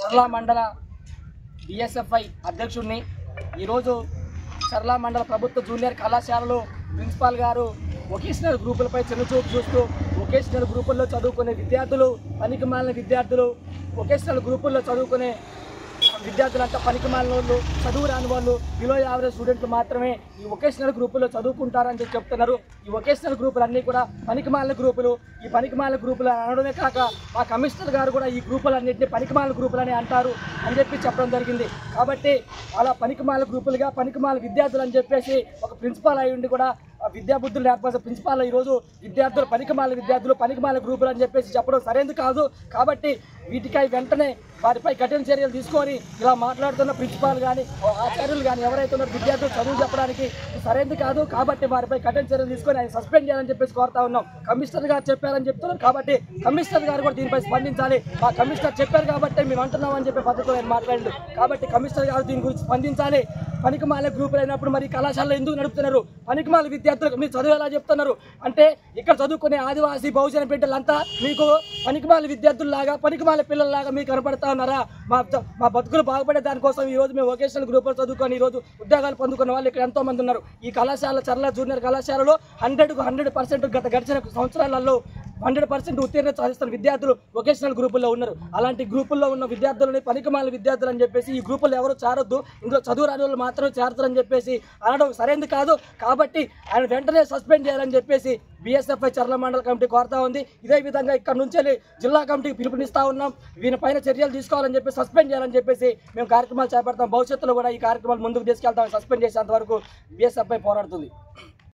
చర్ల మండల బిఎస్ఎఫ్ఐ అధ్యక్షుడిని. ఈరోజు చర్ల మండల ప్రభుత్వ జూనియర్ కళాశాలలో ప్రిన్సిపాల్ గారు వొకేషనల్ గ్రూపులపై చిన్నచూపు చూస్తూ వొకేషనల్ గ్రూపుల్లో చదువుకునే విద్యార్థులు, పనికిమాలిన విద్యార్థులు, వొకేషనల్ గ్రూపుల్లో చదువుకునే విద్యార్థులంతా పనికిమాలిన వాళ్ళు, చదువు రాని వాళ్ళు, బిలో యావరేజ్ స్టూడెంట్లు మాత్రమే ఈ వొకేషనల్ గ్రూపుల్లో చదువుకుంటారని చెప్తున్నారు. ఈ వొకేషనల్ గ్రూపులు అన్నీ కూడా పనికిమాలిన గ్రూపులు. ఈ పనికిమాలిన గ్రూపులు అనడమే కాక మా కమిషనర్ గారు కూడా ఈ గ్రూపులన్నింటినీ పనికిమాలిన గ్రూపులని అంటారు అని చెప్పడం జరిగింది. కాబట్టి అలా పనికిమాలిన గ్రూపులుగా పనికిమాలిన విద్యార్థులు అని చెప్పేసి ఒక ప్రిన్సిపాల్ అయి ఉండి కూడా విద్యాబుద్ధులు లేకపోతే ప్రిన్సిపాల్ ఈరోజు విద్యార్థులు పనికిమాలిన విద్యార్థులు పనికిమాలిన గ్రూపులు అని చెప్పేసి చెప్పడం సరైనది కాదు. కాబట్టి వీటికై వెంటనే వారిపై కఠిన చర్యలు తీసుకొని ఇలా మాట్లాడుతున్న ప్రిన్సిపాల్ కానీ ఆచార్యులు కానీ ఎవరైతే ఉన్నారో విద్యార్థులు చదువు చెప్పడానికి సరైనది కాదు. కాబట్టి వారిపై కఠిన చర్యలు తీసుకొని ఆయన సస్పెండ్ చేయాలని చెప్పేసి కోరుతా ఉన్నాం. కమిషనర్ గారు చెప్పారని చెప్తున్నారు కాబట్టి కమిషనర్ గారు కూడా దీనిపై స్పందించాలి. ఆ కమిషనర్ చెప్పారు కాబట్టి మేము అంటున్నాం అని చెప్పే పద్ధతిలో ఆయన మాట్లాడారు. కాబట్టి కమిషనర్ గారు దీని గురించి స్పందించాలి. పనికిమాల గ్రూపులు అయినప్పుడు మరి కళాశాలలో ఎందుకు నడుపుతున్నారు? పనికిమాల విద్యార్థులకు మీరు చదువు ఎలా చెప్తున్నారు అంటే ఇక్కడ చదువుకునే ఆదివాసీ బహుజన బిడ్డలంతా మీకు పనికిమాల విద్యార్థుల్లాగా పనికిమాల పిల్లల్లాగా మీకు కనపడతా ఉన్నారా? మా బతుకులు బాగుపడే దానికోసం ఈ రోజు మేము వొకేషనల్ గ్రూపులు చదువుకొని ఈరోజు ఉద్యోగాలు పొందుకున్న వాళ్ళు ఇక్కడ ఎంతో మంది ఉన్నారు. ఈ కళాశాల చర్ల జూనియర్ కళాశాలలో 100% గడిచిన సంవత్సరాలలో 100% ఉత్తీర్ణత సాధిస్తున్న విద్యార్థులు వొకేషనల్ గ్రూపుల్లో ఉన్నారు. అలాంటి గ్రూపుల్లో ఉన్న విద్యార్థులని పనికిమాల విద్యార్థులు అని చెప్పేసి ఈ గ్రూపుల్లో ఎవరు చేరొద్దు, ఇందులో చదువు రాని వాళ్ళు మాత్రమే చేరతారని చెప్పేసి అనడం సరైనది కాదు. కాబట్టి ఆయన వెంటనే సస్పెండ్ చేయాలని చెప్పేసి బిఎస్ఎఫ్ఐ చర్ల మండల కమిటీ కోరుతా ఉంది. ఇదే విధంగా ఇక్కడ నుంచి జిల్లా కమిటీకి పిలుపునిస్తా ఉన్నాం. వీనిపైన చర్యలు తీసుకోవాలని చెప్పి సస్పెండ్ చేయాలని చెప్పేసి మేము కార్యక్రమాలు చేపడతాం. భవిష్యత్తులో కూడా ఈ కార్యక్రమాలు ముందుకు తీసుకెళ్తాం. సస్పెండ్ చేసేంత వరకు బిఎస్ఎఫ్ఐ పోరాడుతుంది.